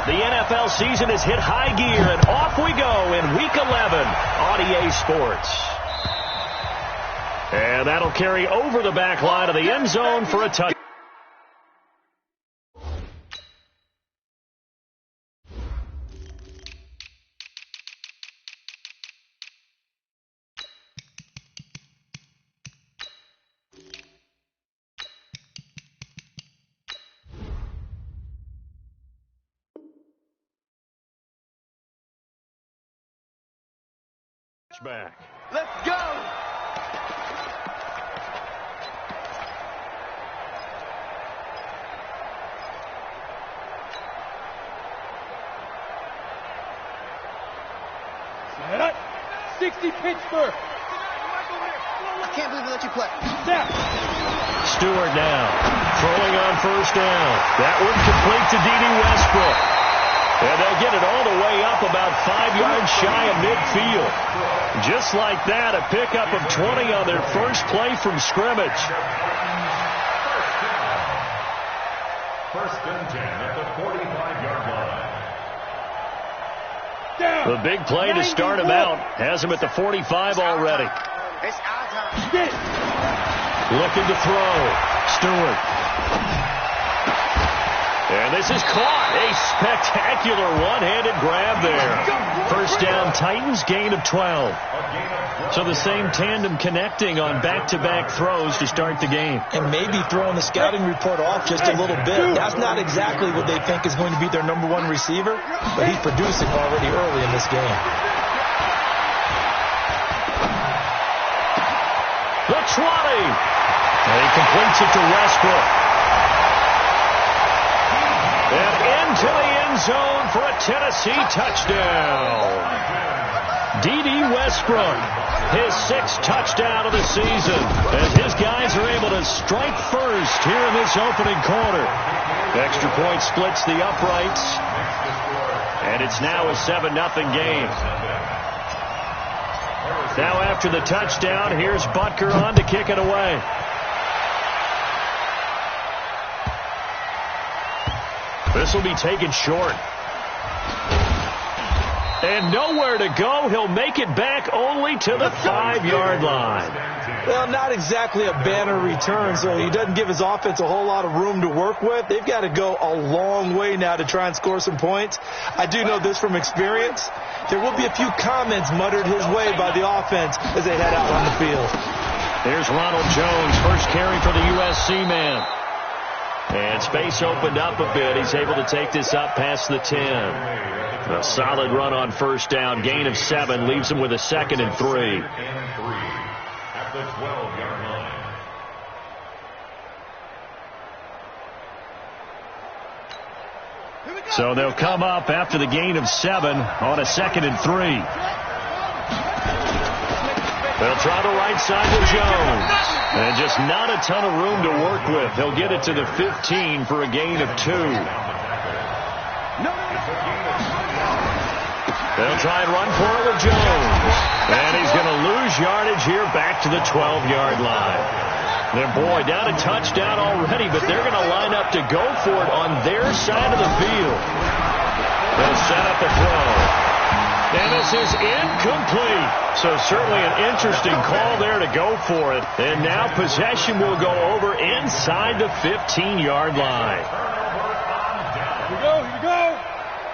The NFL season has hit high gear, and off we go in Week 11 on EA Sports. And that'll carry over the back line of the end zone for a touchdown. Back. Let's go! Set up. 60 Pittsburgh. I can't believe they let you play. Snap. Stewart now throwing on first down. That one complete to D.D. Westbrook. And they'll get it all the way up about 5 yards shy of midfield. Just like that, a pickup of 20 on their first play from scrimmage. First and 10 at the 45-yard line. The big play to start him out has him at the 45 already. It's our time. Looking to throw. Stewart. And this is caught. A spectacular one-handed grab there. First down, Titans, gain of 12. So the same tandem connecting on back-to-back throws to start the game. And maybe throwing the scouting report off just a little bit. That's not exactly what they think is going to be their number one receiver, but he's producing already early in this game. The 20. And he completes it to Westbrook. And into the end zone for a Tennessee touchdown. D.D. Westbrook, his 6th touchdown of the season, as his guys are able to strike first here in this opening quarter. Extra point splits the uprights, and it's now a 7-0 game. Now after the touchdown, here's Butker on to kick it away. This will be taken short. And nowhere to go. He'll make it back only to the 5-yard line. Well, not exactly a banner return, so he doesn't give his offense a whole lot of room to work with. They've got to go a long way now to try and score some points. I do know this from experience. There will be a few comments muttered his way by the offense as they head out on the field. There's Ronald Jones, first carry for the USC man. And space opened up a bit. He's able to take this up past the 10. A solid run on first down. Gain of 7 leaves him with a 2nd and 3. At the 12-yard line. So they'll come up after the gain of 7 on a 2nd and 3. They'll try the right side to Jones. And just not a ton of room to work with. He'll get it to the 15 for a gain of 2. They'll try and run for it with Jones. And he's going to lose yardage here back to the 12-yard line. Their boy down a touchdown already, but they're going to line up to go for it on their side of the field. They'll set up the throw. And this is incomplete. So certainly an interesting call there to go for it. And now possession will go over inside the 15-yard line. Here we go, here we go.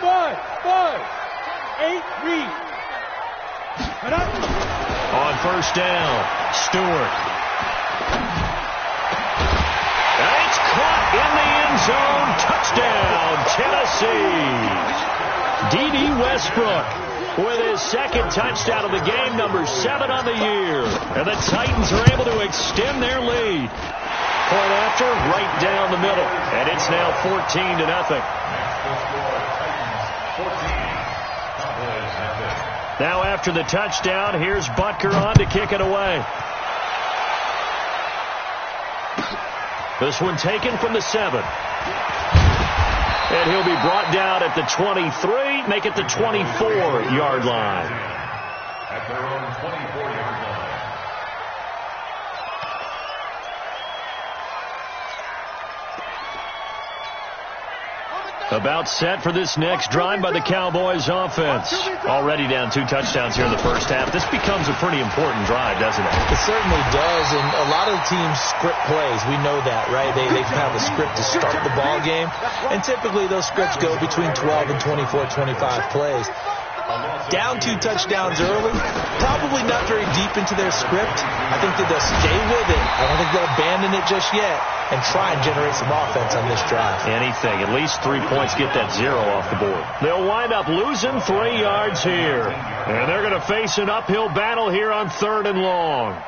5, 8, read. Head up. On first down, Stewart. And it's caught in the end zone. Touchdown, Tennessee. D.D. Westbrook with his 2nd touchdown of the game, number 7 on the year. And the Titans are able to extend their lead. Point after, right down the middle. And it's now 14-0. Now after the touchdown, here's Butker on to kick it away. This one taken from the 7. And he'll be brought down at the 23, make it the 24-yard line. At their own 24-yard line. About set for this next drive by the Cowboys offense. Already down 2 touchdowns here in the first half. This becomes a pretty important drive, doesn't it? It certainly does, and a lot of the teams script plays. We know that, right? They have a script to start the ball game, and typically those scripts go between 12 and 24, 25 plays. Down 2 touchdowns early, probably not very deep into their script. I think that they'll stay with it. I don't think they'll abandon it just yet and try and generate some offense on this drive. Anything. At least 3 points, get that 0 off the board. They'll wind up losing 3 yards here. And they're going to face an uphill battle here on 3rd and long.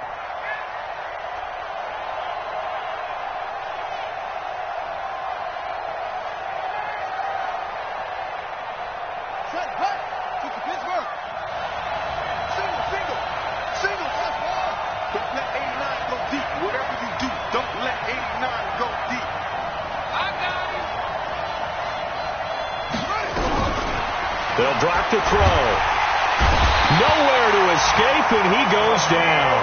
They'll drop the throw. Nowhere to escape, and he goes down.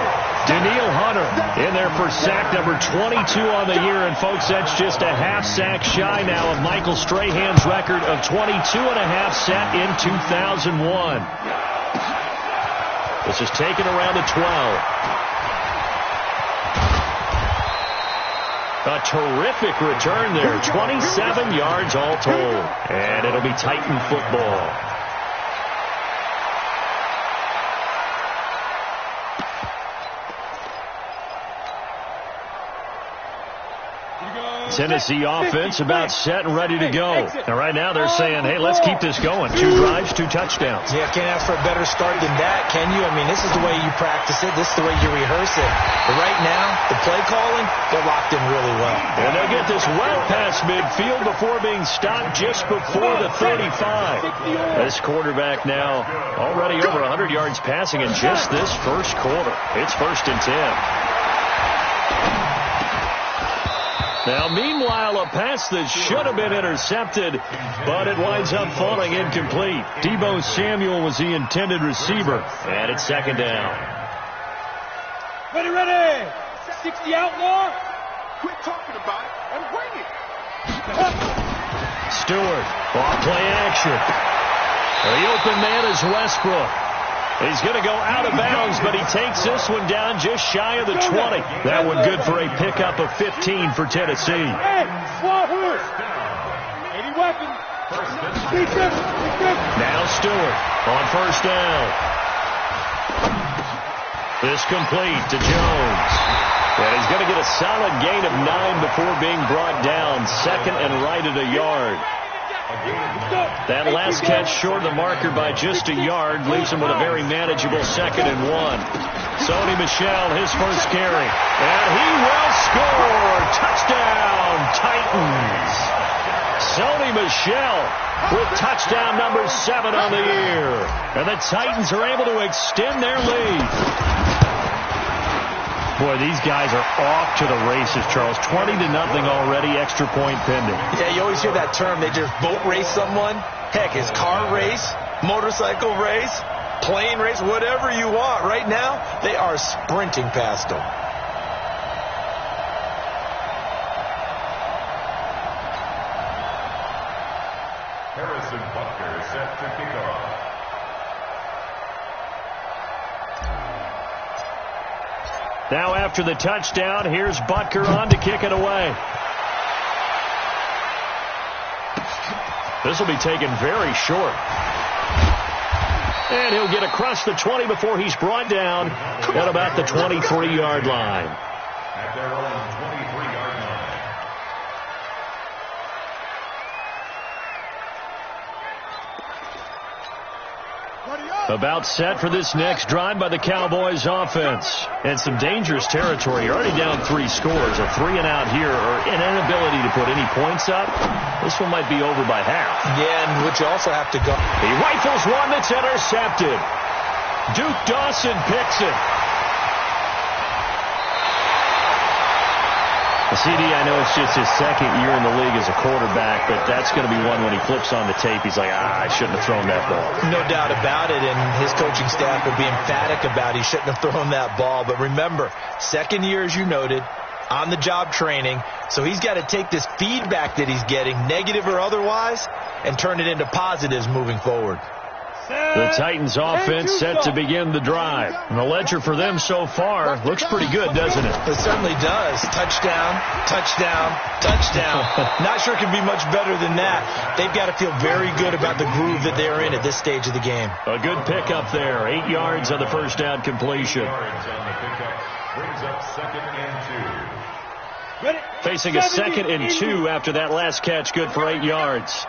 Daniil Hunter in there for sack number 22 on the year. And, folks, that's just a half sack shy now of Michael Strahan's record of 22.5 set in 2001. This is taken around the 12. A terrific return there. 27 yards all told. And it'll be Titan football. Tennessee offense about set and ready to go. And right now they're saying, hey, let's keep this going. 2 drives, 2 touchdowns. Yeah, can't ask for a better start than that, can you? I mean, this is the way you practice it. This is the way you rehearse it. But right now, the play calling, they're locked in really well. And they'll get this well past midfield before being stopped just before the 35. This quarterback now already over 100 yards passing in just this first quarter. It's 1st and 10. Now, meanwhile, a pass that should have been intercepted, but it winds up falling incomplete. Deebo Samuel was the intended receiver, and it's 2nd down. Ready. 60 outlaw. Quit talking about it and bring it. Stewart, off play action. The open man is Westbrook. He's going to go out of bounds, but he takes this one down just shy of the 20. That one good for a pickup of 15 for Tennessee. Now Stewart on 1st down. This complete to Jones. And he's going to get a solid gain of 9 before being brought down. 2nd and right at a yard. That last catch short of the marker by just a yard leaves him with a very manageable 2nd and 1. Sony Michel, his first carry. And he will score. Touchdown, Titans. Sony Michel with touchdown number 7 on the year. And the Titans are able to extend their lead. Boy, these guys are off to the races, Charles. 20-0 already, extra point pending. Yeah, you always hear that term. They just boat race someone. Heck, it's car race, motorcycle race, plane race, whatever you want. Right now, they are sprinting past them. Harrison Butker is set to kick off. Now after the touchdown, here's Butker on to kick it away. This will be taken very short. And he'll get across the 20 before he's brought down at about the 23-yard line. At their own 23-yard line. About set for this next drive by the Cowboys offense. And some dangerous territory. You're already down 3 scores. A 3-and-out here, or an inability to put any points up. This one might be over by half. Yeah, and would you also have to go. He rifles one that's intercepted. Duke Dawson picks it. CD, I know it's just his 2nd year in the league as a quarterback, but that's going to be one when he flips on the tape. He's like, I shouldn't have thrown that ball. No doubt about it, and his coaching staff will be emphatic about he shouldn't have thrown that ball. But remember, 2nd year, as you noted, on-the-job training. So he's got to take this feedback that he's getting, negative or otherwise, and turn it into positives moving forward. The Titans offense set to begin the drive. And the ledger for them so far looks pretty good, doesn't it? It certainly does. Touchdown, touchdown, touchdown. Not sure it can be much better than that. They've got to feel very good about the groove that they're in at this stage of the game. A good pickup there. 8 yards on the first down completion. Brings up 2nd and 2. Facing a 2nd and 2 after that last catch, good for 8 yards.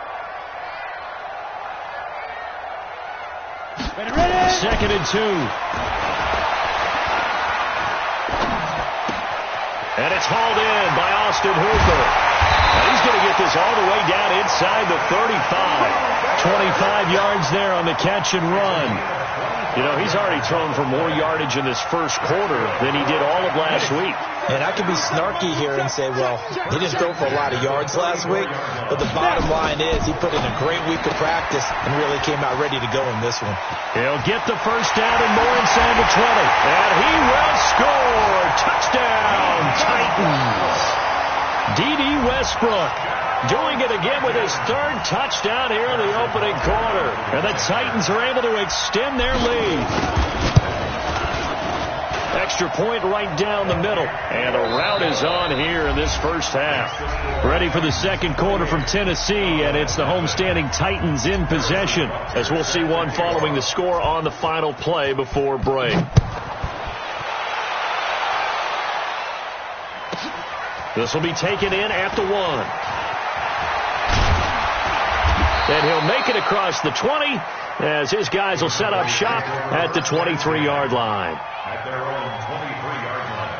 2nd and 2. And it's hauled in by Austin Hooper. And he's going to get this all the way down inside the 35. 25 yards there on the catch and run. You know, he's already thrown for more yardage in this first quarter than he did all of last week. And I could be snarky here and say, well, he didn't throw for a lot of yards last week, but the bottom line is he put in a great week of practice and really came out ready to go in this one. He'll get the first down and more inside the 20. And he will score. Touchdown, Titans. D.D. Westbrook doing it again with his 3rd touchdown here in the opening quarter. And the Titans are able to extend their lead. Extra point right down the middle. And the route is on here in this first half. Ready for the second quarter from Tennessee, and it's the homestanding Titans in possession, as we'll see one following the score on the final play before break. This will be taken in at the 1. And he'll make it across the 20 as his guys will set up shop at the 23-yard line. At their own 23-yard line.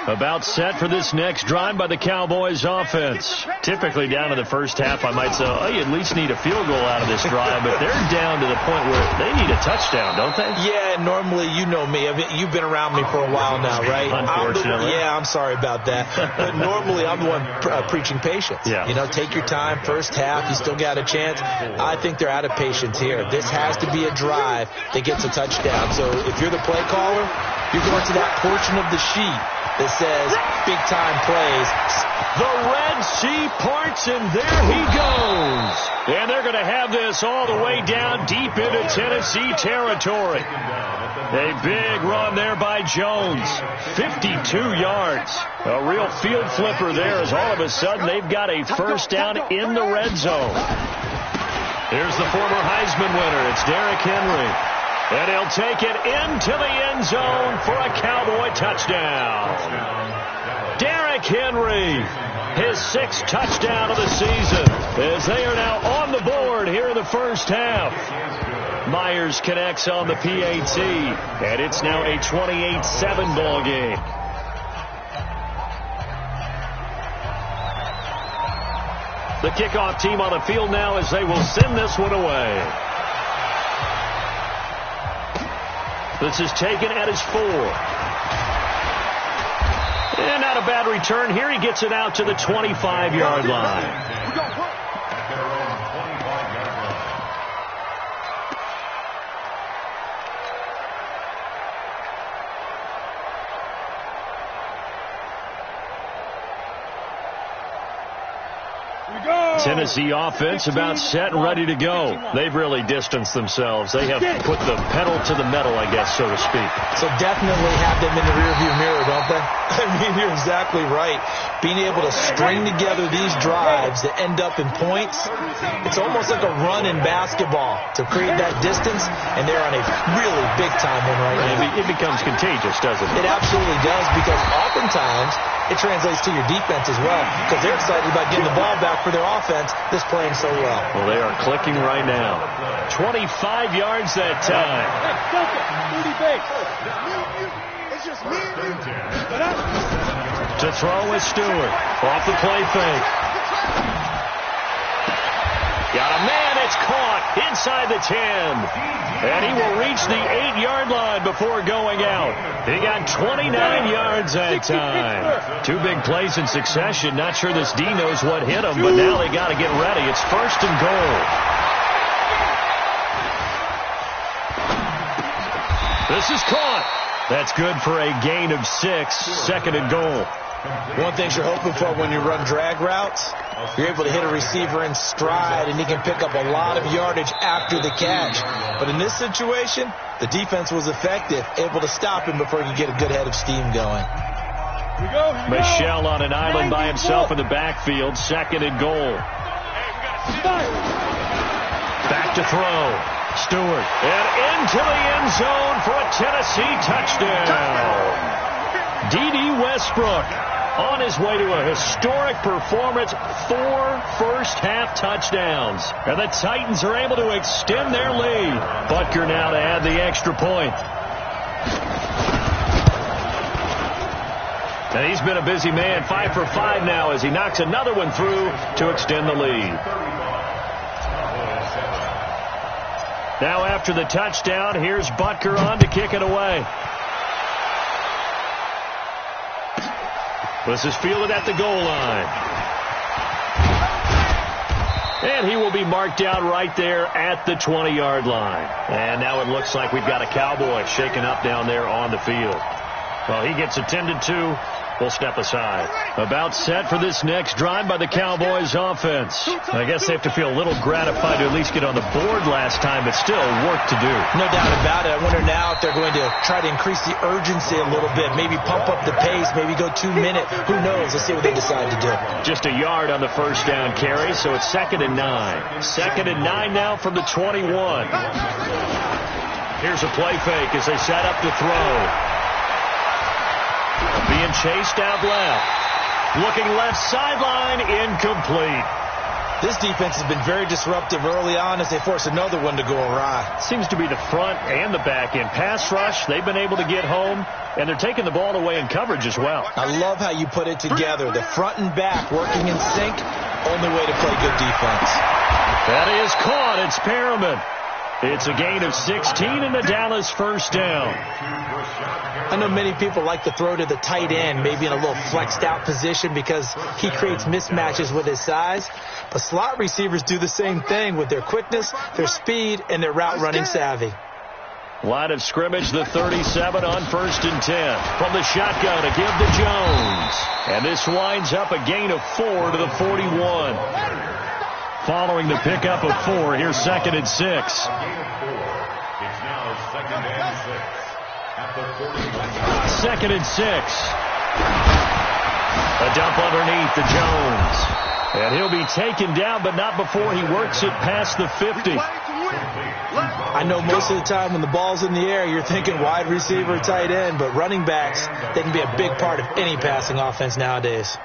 About set for this next drive by the Cowboys offense. Typically down in the first half, I might say, oh, you at least need a field goal out of this drive, but they're down to the point where they need a touchdown, don't they? Yeah, normally, you know me. You've been around me for a while now, right? Unfortunately. I'm sorry about that. But normally, I'm the one preaching patience. Yeah. You know, take your time. First half, you still got a chance. I think they're out of patience here. This has to be a drive that gets a touchdown. So if you're the play caller, you're going to that portion of the sheet that says big-time plays. The Red Sea parts, and there he goes. And they're going to have this all the way down deep into Tennessee territory. A big run there by Jones. 52 yards. A real field flipper there as all of a sudden they've got a first down in the red zone. Here's the former Heisman winner. It's Derrick Henry. And he'll take it into the end zone for a Cowboy touchdown. Derrick Henry, his 6th touchdown of the season, as they are now on the board here in the first half. Myers connects on the PAT, and it's now a 28-7 ball game. The kickoff team on the field now as they will send this one away. This is taken at his 4. And not a bad return here. He gets it out to the 25-yard line. Tennessee offense about set and ready to go. They've really distanced themselves. They have put the pedal to the metal, I guess, so to speak. So definitely have them in the rearview mirror, don't they? I mean, you're exactly right. Being able to string together these drives that end up in points, it's almost like a run in basketball to create that distance, and they're on a really big-time one right now. It becomes contagious, doesn't it? It absolutely does, because oftentimes it translates to your defense as well, because they're excited about getting the ball back for their offense that's playing so well. Well, they are clicking right now. 25 yards that time. To throw is Stewart. Off the play fake. Got a man. It's caught inside the 10. And he will reach the 8-yard line before going out. He got 29 yards that time. 2 big plays in succession. Not sure this D knows what hit him, but now they got to get ready. It's 1st and goal. This is caught. That's good for a gain of 6, second and goal. One thing you're hoping for when you run drag routes, you're able to hit a receiver in stride, and he can pick up a lot of yardage after the catch. But in this situation, the defense was effective, able to stop him before he could get a good head of steam going. Michelle on an island by himself in the backfield, second and goal. Back to throw. Stewart. And into the end zone for a Tennessee touchdown. D.D. Westbrook on his way to a historic performance, 4 first-half touchdowns. And the Titans are able to extend their lead. Butker now to add the extra point. And he's been a busy man, 5 for 5 now as he knocks another one through to extend the lead. Now after the touchdown, here's Butker on to kick it away. This is fielded at the goal line. And he will be marked down right there at the 20-yard line. And now it looks like we've got a Cowboy shaken up down there on the field. Well, he gets attended to. We'll step aside. About set for this next drive by the Cowboys offense. I guess they have to feel a little gratified to at least get on the board last time, but still work to do. No doubt about it. I wonder now if they're going to try to increase the urgency a little bit, maybe pump up the pace, maybe go 2 minute. Who knows? Let's see what they decide to do. Just a yard on the first down carry, so it's 2nd and 9. 2nd and 9 now from the 21. Here's a play fake as they set up to throw. Being chased out left. Looking left sideline, incomplete. This defense has been very disruptive early on as they force another one to go awry. Seems to be the front and the back end. Pass rush, they've been able to get home, and they're taking the ball away in coverage as well. I love how you put it together. The front and back working in sync, only way to play good defense. That is caught. It's Perriman. It's a gain of 16 and the Dallas first down. I know many people like to throw to the tight end, maybe in a little flexed out position because he creates mismatches with his size. But slot receivers do the same thing with their quickness, their speed, and their route running savvy. Line of scrimmage, the 37 on 1st and 10. From the shotgun to give to Jones. And this winds up a gain of 4 to the 41. Following the pickup of 4, here's 2nd and 6. It's now 2nd and 6 at the 41. 2nd and 6. A dump underneath to Jones. And he'll be taken down, but not before he works it past the 50. I know most of the time when the ball's in the air, you're thinking wide receiver, tight end, but running backs, they can be a big part of any passing offense nowadays.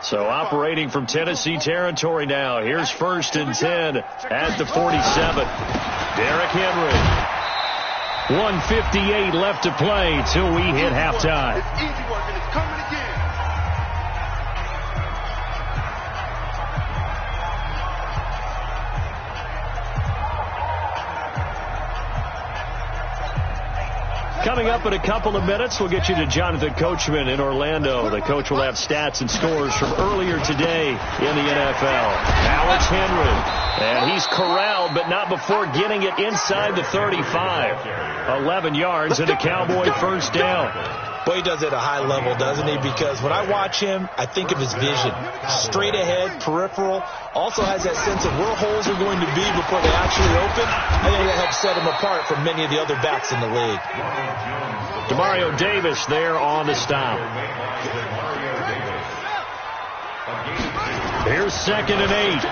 So operating from Tennessee territory now. Here's 1st and 10 at the 47. Derrick Henry. 1:58 left to play till we hit halftime. It's easy work, and it's coming again. Coming up in a couple of minutes, we'll get you to Jonathan Coachman in Orlando. The coach will have stats and scores from earlier today in the NFL. Now it's Henry, and he's corralled, but not before getting it inside the 35. 11 yards and a Cowboy first down. Well, he does it at a high level, doesn't he? Because when I watch him, I think of his vision. Straight ahead, peripheral. Also has that sense of where holes are going to be before they actually open. I think that helps set him apart from many of the other backs in the league. Demario Davis there on the stop. Here's 2nd and 8.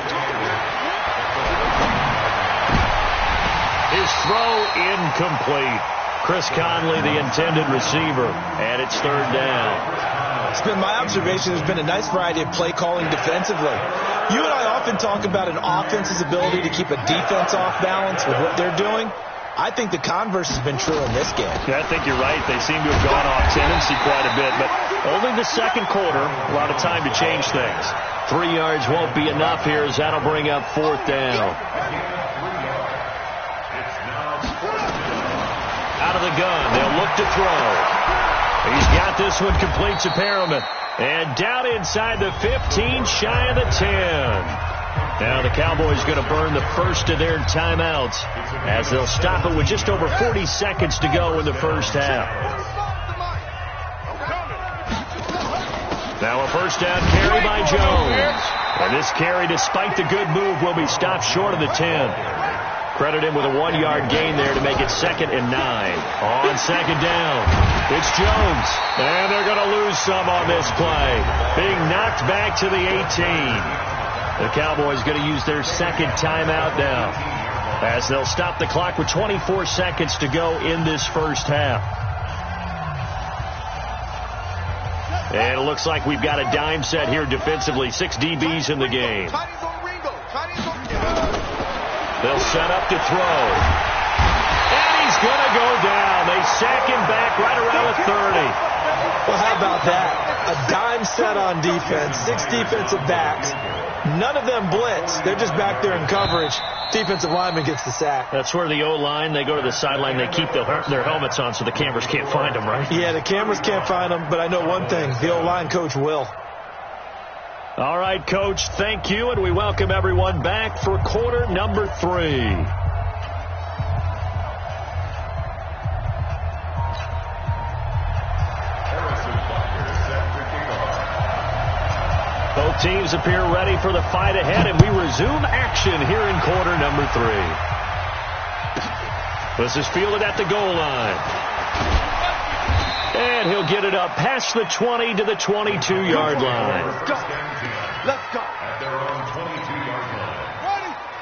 His throw incomplete. Chris Conley, the intended receiver, and it's 3rd down. It's been my observation there's been a nice variety of play calling defensively. You and I often talk about an offense's ability to keep a defense off balance with what they're doing. I think the converse has been true in this game. Yeah, I think you're right. They seem to have gone off tendency quite a bit, but only the 2nd quarter, a lot of time to change things. 3 yards won't be enough here as that'll bring up 4th down. Out of the gun, they'll look to throw. He's got this one complete to Perriman. And down inside the 15, shy of the 10. Now the Cowboys going to burn the first of their timeouts as they'll stop it with just over 40 seconds to go in the first half. Now a first down carry by Jones. And this carry, despite the good move, will be stopped short of the 10. Credit him with a 1-yard gain there to make it 2nd and 9. On second down, it's Jones. And they're going to lose some on this play. Being knocked back to the 18. The Cowboys going to use their second timeout now as they'll stop the clock with 24 seconds to go in this first half. And it looks like we've got a dime set here defensively. 6 DBs in the game. They'll set up to throw. And he's going to go down. They sack him back right around the 30. Well, how about that? A dime set on defense. 6 defensive backs. None of them blitz. They're just back there in coverage. Defensive lineman gets the sack. That's where the O-line, they go to the sideline, they keep their helmets on so the cameras can't find them, right? Yeah, the cameras can't find them, but I know one thing. The O-line coach will. All right, Coach, thank you, and we welcome everyone back for quarter number 3. Both teams appear ready for the fight ahead, and we resume action here in quarter number 3. This is fielded at the goal line. And he'll get it up past the 20 to the 22-yard line. Let's go.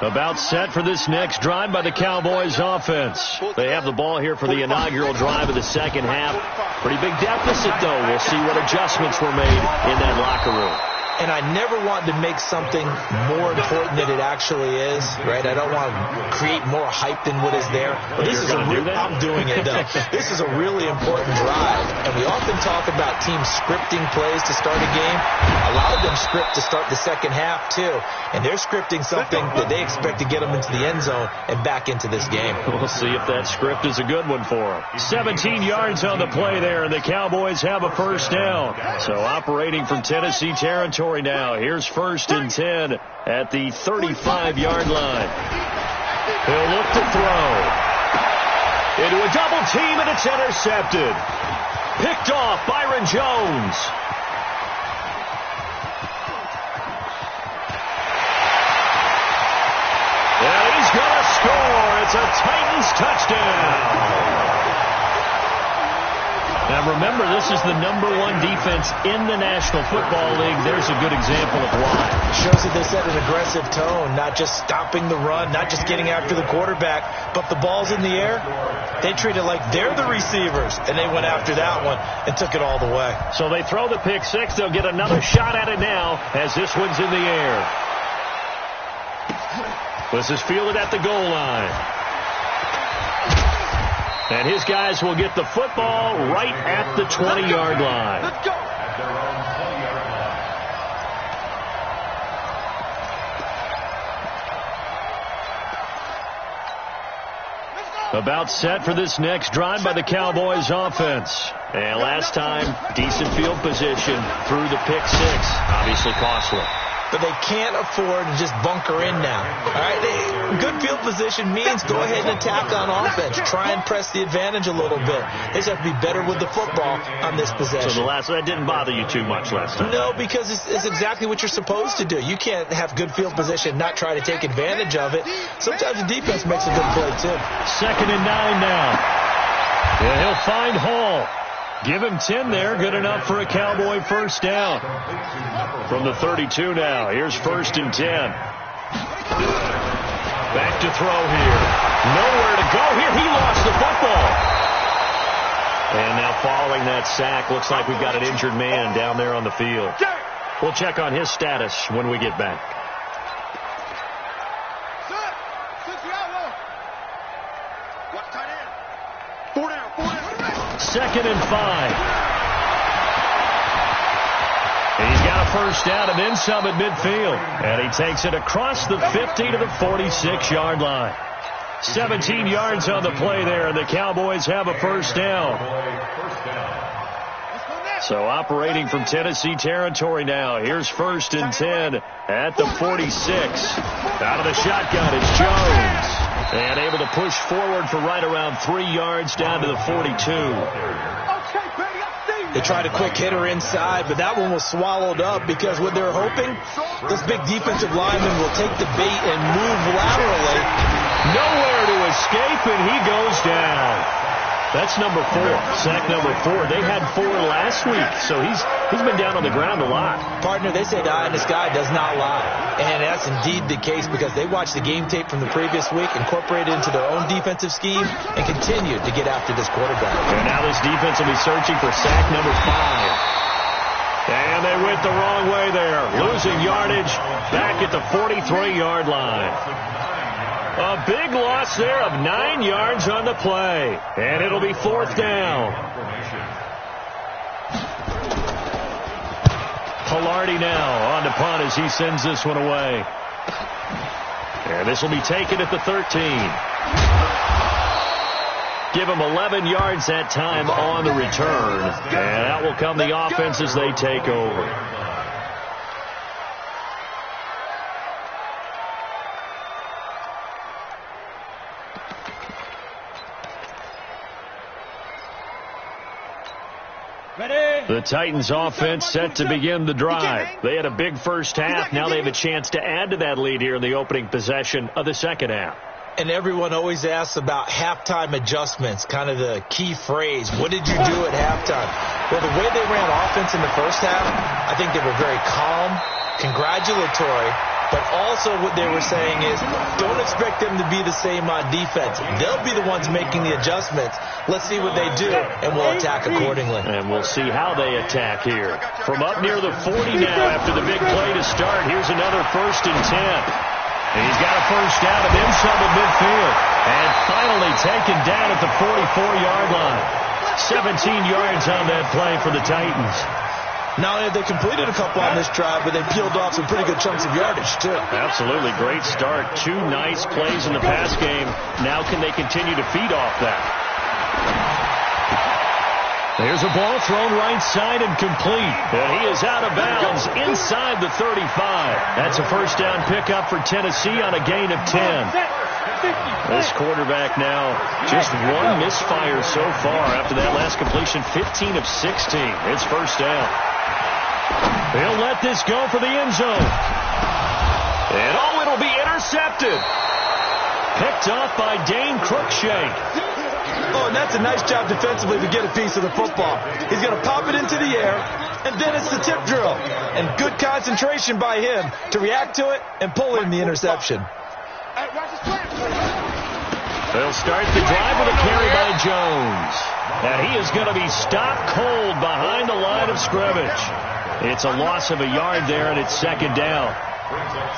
About set for this next drive by the Cowboys offense. They have the ball here for the inaugural drive of the second half. Pretty big deficit, though. We'll see what adjustments were made in that locker room. And I never want to make something more important than it actually is, right? I don't want to create more hype than what is there. But this is I'm doing it, though. This is a really important drive. And we often talk about teams scripting plays to start a game. A lot of them script to start the second half, too. And they're scripting something that they expect to get them into the end zone and back into this game. We'll see if that script is a good one for them. 17 yards on the play there, and the Cowboys have a first down. So operating from Tennessee territory now. Here's 1st and 10 at the 35-yard line. He'll look to throw. Into a double team, and it's intercepted. Picked off Byron Jones. And he's going to score. It's a Titans touchdown. Now, remember, this is the #1 defense in the National Football League. There's a good example of why. It shows that they set an aggressive tone, not just stopping the run, not just getting after the quarterback, but the ball's in the air. They treat it like they're the receivers, and they went after that one and took it all the way. So they throw the pick six. They'll get another shot at it now as this one's in the air. This is fielded at the goal line. And his guys will get the football right at the 20-yard line. Let's go. About set for this next drive by the Cowboys offense. And last time, decent field position through the pick six. Obviously costly. But they can't afford to just bunker in now. All right, good field position means go ahead and attack on offense. Try and press the advantage a little bit. They just have to be better with the football on this possession. So that didn't bother you too much last time? No, because it's exactly what you're supposed to do. You can't have good field position and not try to take advantage of it. Sometimes the defense makes a good play, too. 2nd and 9 now. Yeah, he'll find Hall. Give him 10 there. Good enough for a Cowboy first down. From the 32 now. Here's 1st and 10. Back to throw here. Nowhere to go here. He lost the football. And now following that sack, looks like we've got an injured man down there on the field. We'll check on his status when we get back. Second and 5. And he's got a first down and then some at midfield. And he takes it across the 50 to the 46-yard line. 17 yards on the play there, and the Cowboys have a first down. So operating from Tennessee territory now. Here's 1st and 10 at the 46. Out of the shotgun, it's Jones. And able to push forward for right around 3 yards down to the 42. They tried a quick hitter inside, but that one was swallowed up because what they're hoping, this big defensive lineman will take the bait and move laterally. Nowhere to escape, and he goes down. That's number 4, sack number 4. They had 4 last week, so he's been down on the ground a lot. Partner, they say the eye in the sky does not lie. And that's indeed the case because they watched the game tape from the previous week, incorporated it into their own defensive scheme, and continued to get after this quarterback. And now this defense will be searching for sack number 5. And they went the wrong way there. Losing yardage back at the 43-yard line. A big loss there of 9 yards on the play. And it'll be 4th down. Pilardi now on to punt as he sends this one away. And this will be taken at the 13. Give him 11 yards that time on the return. And out will come the offense as they take over. The Titans offense set to begin the drive. They had a big first half. Now they have a chance to add to that lead here in the opening possession of the second half. And everyone always asks about halftime adjustments, kind of the key phrase. What did you do at halftime? Well, the way they ran offense in the first half, I think they were very calm, congratulatory, but also what they were saying is don't expect them to be the same on defense. They'll be the ones making the adjustments. Let's see what they do, and we'll attack accordingly. And we'll see how they attack here. From up near the 40 now after the big play to start, here's another 1st and 10. And he's got a first down of inside of midfield. And finally taken down at the 44-yard line. 17 yards on that play for the Titans. Not only have they completed a couple on this drive, but they peeled off some pretty good chunks of yardage, too. Absolutely. Great start. 2 nice plays in the pass game. Now can they continue to feed off that? There's a ball thrown right side and complete. And he is out of bounds inside the 35. That's a first down pickup for Tennessee on a gain of 10. This quarterback now just 1 misfire so far after that last completion, 15 of 16. It's first down. He'll let this go for the end zone. And it'll be intercepted. Picked off by Dane Cruikshank. Oh, and that's a nice job defensively to get a piece of the football. He's going to pop it into the air, and then it's the tip drill. And good concentration by him to react to it and pull in the interception. They'll start the drive with a carry by Jones. And he is going to be stopped cold behind the line of scrimmage. It's a loss of a yard there, and it's second down.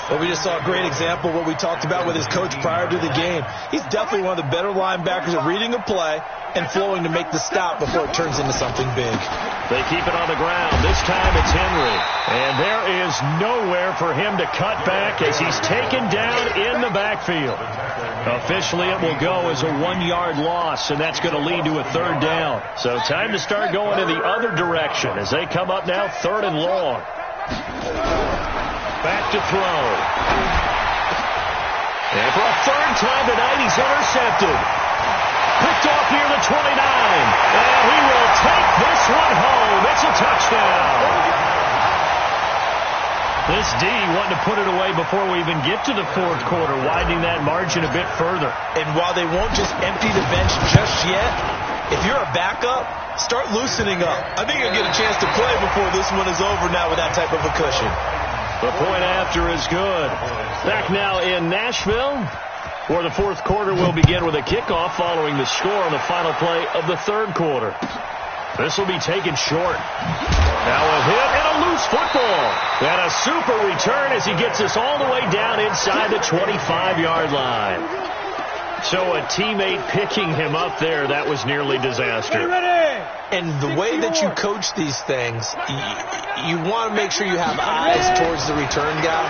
Well, we just saw a great example of what we talked about with his coach prior to the game. He's definitely one of the better linebackers at reading a play and flowing to make the stop before it turns into something big. They keep it on the ground. This time it's Henry. And there is nowhere for him to cut back as he's taken down in the backfield. Officially, it will go as a 1-yard loss, and that's going to lead to a third down. So time to start going in the other direction as they come up now 3rd and long. Back to throw. And for a 3rd time tonight, he's intercepted. Picked off near the 29. And he will take this one home. It's a touchdown. This D wanting to put it away before we even get to the 4th quarter, widening that margin a bit further. And while they won't just empty the bench just yet, if you're a backup, start loosening up. I think you'll get a chance to play before this one is over now with that type of a cushion. The point after is good. Back now in Nashville, where the 4th quarter will begin with a kickoff following the score on the final play of the 3rd quarter. This will be taken short. Now a hit and a loose football. And a super return as he gets us all the way down inside the 25-yard line. So a teammate picking him up there, that was nearly disaster. And the way that you coach these things, you want to make sure you have eyes towards the return guy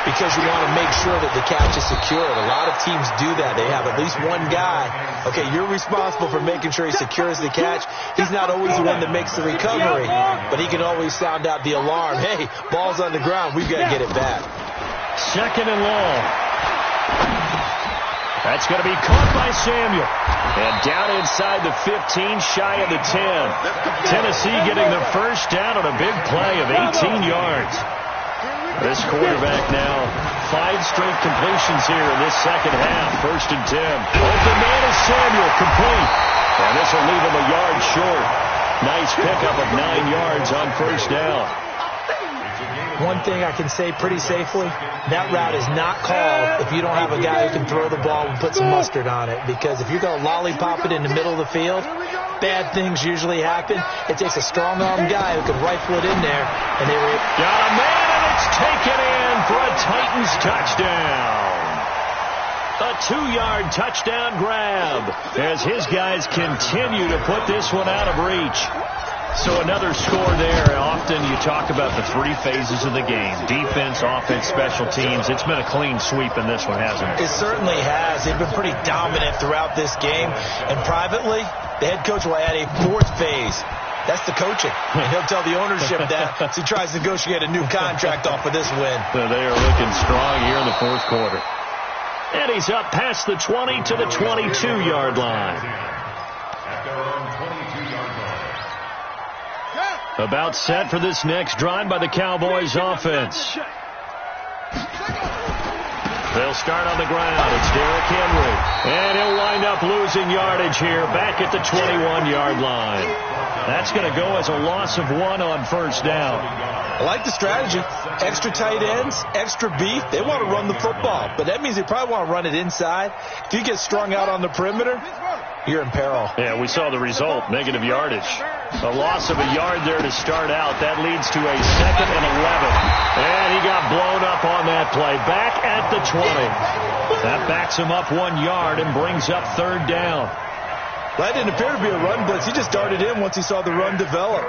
because you want to make sure that the catch is secured. A lot of teams do that. They have at least one guy. Okay, you're responsible for making sure he secures the catch. He's not always the one that makes the recovery, but he can always sound out the alarm. Hey, ball's on the ground. We've got to get it back. Second and long. That's going to be caught by Samuel. And down inside the 15, shy of the 10. Tennessee getting the first down on a big play of 18 yards. This quarterback now, 5 straight completions here in this second half. First and 10. Open man is Samuel, complete. And this will leave him a yard short. Nice pickup of 9 yards on first down. One thing I can say pretty safely, that route is not called if you don't have a guy who can throw the ball and put some mustard on it. Because if you're going to lollipop it in the middle of the field, bad things usually happen. It takes a strong-arm guy who can rifle it in there. And they were got a man, and it's taken in for a Titans touchdown. A 2-yard touchdown grab as his guys continue to put this one out of reach. So another score there. Often you talk about the 3 phases of the game. Defense, offense, special teams. It's been a clean sweep in this one, hasn't it? It certainly has. They've been pretty dominant throughout this game. And privately, the head coach will add a 4th phase. That's the coaching. And he'll tell the ownership that as he tries to negotiate a new contract off of this win. So they are looking strong here in the 4th quarter. And he's up past the 20 to the 22-yard line. About set for this next drive by the Cowboys offense. They'll start on the ground. It's Derrick Henry. And he'll wind up losing yardage here back at the 21-yard line. That's going to go as a loss of 1 on first down. I like the strategy. Extra tight ends, extra beef. They want to run the football, but that means they probably want to run it inside. If you get strung out on the perimeter, you're in peril. Yeah, we saw the result, negative yardage. A loss of a yard there to start out. That leads to a 2nd and 11. And he got blown up on that play. Back at the 20. That backs him up 1 yard and brings up 3rd down. That didn't appear to be a run blitz. He just darted in once he saw the run develop.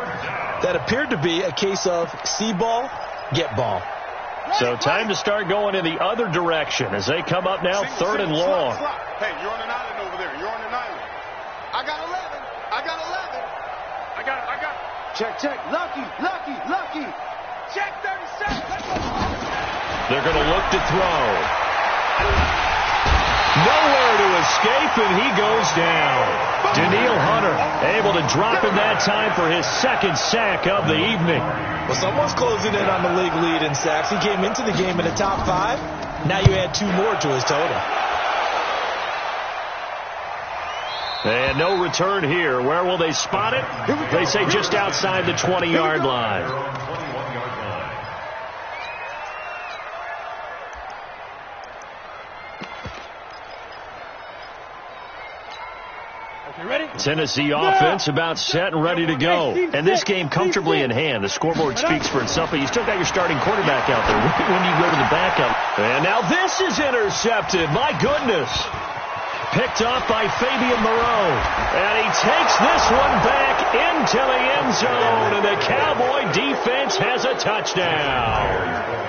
That appeared to be a case of see ball, get ball. So time to start going in the other direction as they come up now 3rd and long. Hey, you're on an island over there. You're on an island. I got 11. I got 11. I got. Check. Lucky. Check 37. Let's go. They're going to look to throw. Nowhere to escape, and he goes down. Daniil Hunter able to drop in that time for his 2nd sack of the evening. Well, someone's closing in on the league lead in sacks. He came into the game in the top 5. Now you add 2 more to his total. And no return here. Where will they spot it? They say just outside the 20-yard line. Tennessee offense about set and ready to go. And this game comfortably in hand. The scoreboard speaks for itself, but you still got your starting quarterback out there. When you go to the backup. And now this is intercepted. My goodness. Picked off by Fabian Moreau. And he takes this one back into the end zone. And the Cowboy defense has a touchdown.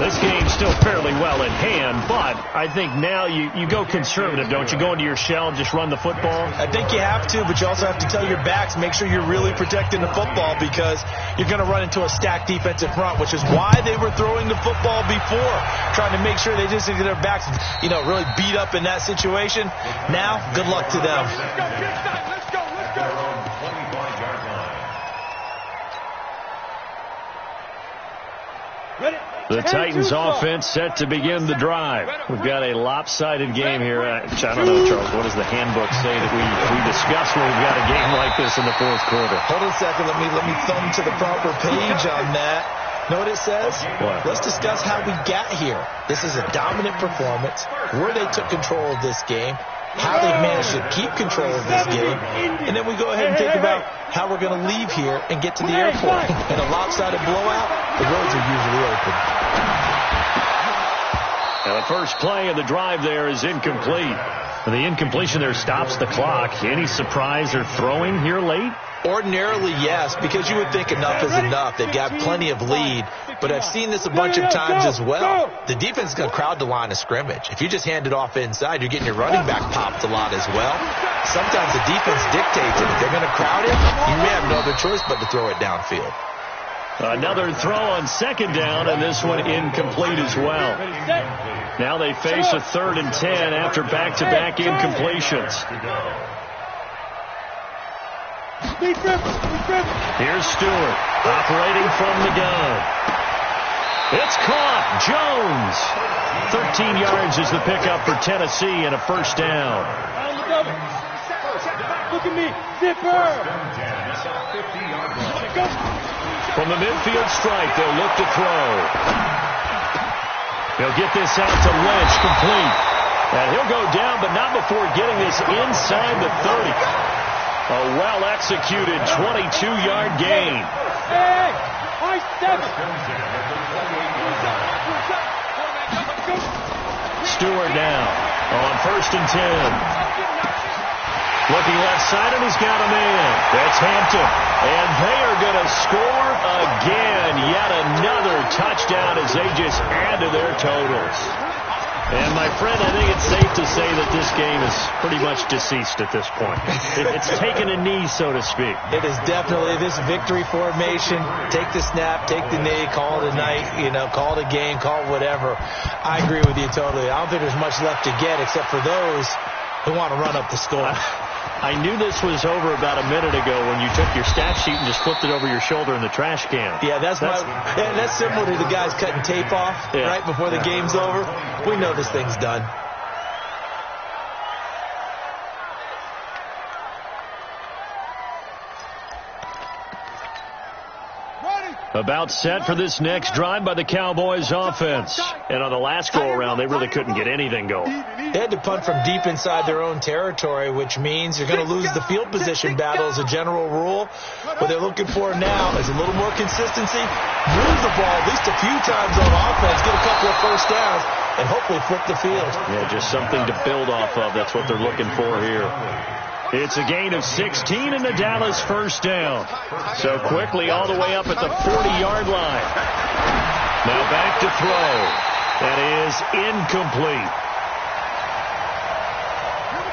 This game's still fairly well in hand, but I think now you go conservative, don't you? Go into your shell and just run the football? I think you have to, but you also have to tell your backs, make sure you're really protecting the football because you're going to run into a stacked defensive front, which is why they were throwing the football before, trying to make sure they just get their backs, really beat up in that situation. Now, good luck to them. Let's go. The Titans offense set to begin the drive. We've got a lopsided game here. I don't know, Charles, what does the handbook say that we discuss when we've got a game like this in the 4th quarter? Hold on a second. Let me thumb to the proper page on that. Know what it says? What? Let's discuss how we got here. This is a dominant performance, where they took control of this game, how they managed to keep control of this game, and then we go ahead and think about how we're going to leave here and get to the airport. In a lopsided blowout, the roads are usually open. And the first play of the drive there is incomplete. The incompletion there stops the clock. Any surprise or throwing here late? Ordinarily, yes, because you would think enough is enough. They've got plenty of lead, but I've seen this a bunch of times as well. The defense is going to crowd the line of scrimmage. If you just hand it off inside, you're getting your running back popped a lot as well. Sometimes the defense dictates it. If they're going to crowd it, you may have no other choice but to throw it downfield. Another throw on second down, and this one incomplete as well. Now they face a 3rd and 10 after back-to-back incompletions. Here's Stewart operating from the gun. It's caught. Jones. 13 yards is the pickup for Tennessee and a first down. Look at me. Zipper. From the midfield stripe, they'll look to throw. He'll get this out to Lynch, complete. And he'll go down, but not before getting this inside the 30. A well-executed 22-yard gain. Hey, I step. Stewart now on 1st and 10. Looking left side, and he's got him in. That's Hampton. And they are going to score again. Yet another touchdown as they just add to their totals. And, my friend, I think it's safe to say that this game is pretty much deceased at this point. It's taken a knee, so to speak. It is definitely this victory formation. Take the snap, take the knee, call it a night, call it a game, call it whatever. I agree with you totally. I don't think there's much left to get except for those who want to run up the score. I knew this was over about a minute ago when you took your stat sheet and just flipped it over your shoulder in the trash can. Yeah, that's similar to the guys cutting tape off right before the game's over. We know this thing's done. About set for this next drive by the Cowboys offense. And on the last go-around, they really couldn't get anything going. They had to punt from deep inside their own territory, which means you're going to lose the field position battle as a general rule. What they're looking for now is a little more consistency, move the ball at least a few times on offense, get a couple of first downs, and hopefully flip the field. Yeah, just something to build off of. That's what they're looking for here. It's a gain of 16 in the Dallas first down. So quickly all the way up at the 40-yard line. Now back to throw. That is incomplete.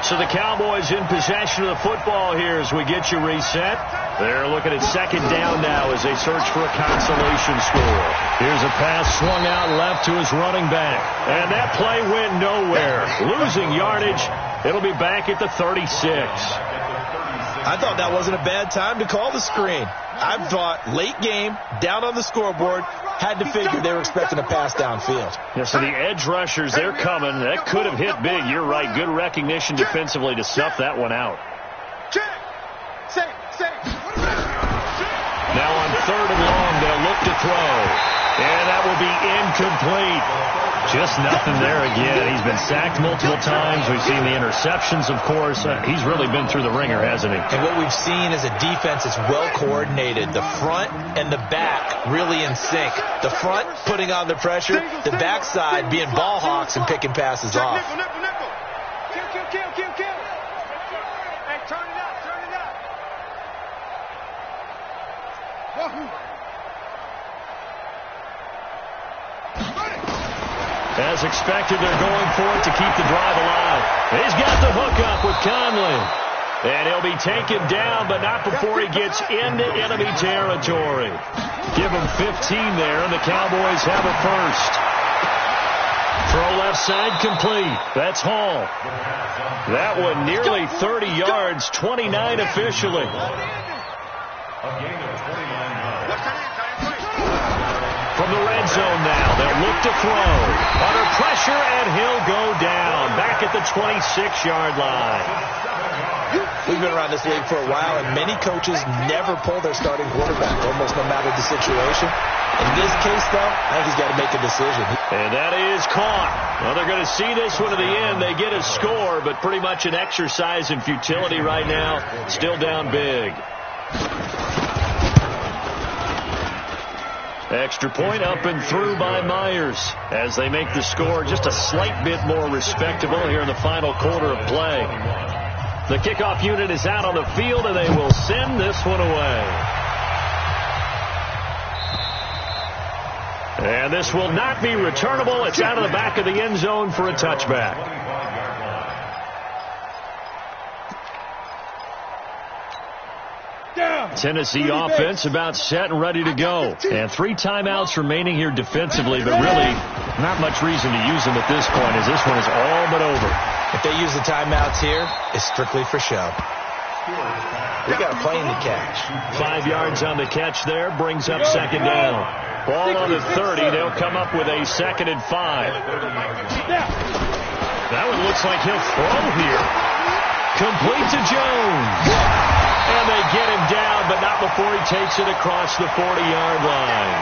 So the Cowboys in possession of the football here as we get you reset. They're looking at second down now as they search for a consolation score. Here's a pass swung out left to his running back. And that play went nowhere. Losing yardage. It'll be back at the 36. I thought that wasn't a bad time to call the screen. I thought late game, down on the scoreboard, had to figure they were expecting a pass downfield. Yeah, so the edge rushers, they're coming. That could have hit big. You're right. Good recognition defensively to snuff that one out. Now on 3rd and long, they'll look to throw. And that will be incomplete. Just nothing there again. He's been sacked multiple times. We've seen the interceptions, of course. He's really been through the ringer, hasn't he? And what we've seen is a defense that's well coordinated. The front and the back really in sync. The front putting on the pressure. The backside being ball hawks and picking passes off. Kill. Hey, turn it up. As expected, they're going for it to keep the drive alive. He's got the hookup with Conley. And he'll be taken down, but not before he gets into enemy territory. Give him 15 there, and the Cowboys have a first. Throw left side complete. That's Hall. That one nearly 30 yards, 29 officially. From the red zone now, they'll look to throw. Under pressure, and he'll go down. Back at the 26-yard line. We've been around this league for a while, and many coaches never pull their starting quarterback, almost no matter the situation. In this case, though, I think he's got to make a decision. And that is caught. Well, they're going to see this one to the end. They get a score, but pretty much an exercise in futility right now. Still down big. Extra point up and through by Myers as they make the score just a slight bit more respectable here in the final quarter of play. The kickoff unit is out on the field, and they will send this one away. And this will not be returnable. It's out of the back of the end zone for a touchback. Tennessee offense about set and ready to go. And 3 timeouts remaining here defensively, but really not much reason to use them at this point as this one is all but over. If they use the timeouts here, it's strictly for show. We got a plane to catch. 5 yards on the catch there, brings up second down. Ball on the 30. They'll come up with a 2nd and 5. That one looks like he'll throw here. Complete to Jones. And they get him down, but not before he takes it across the 40-yard line.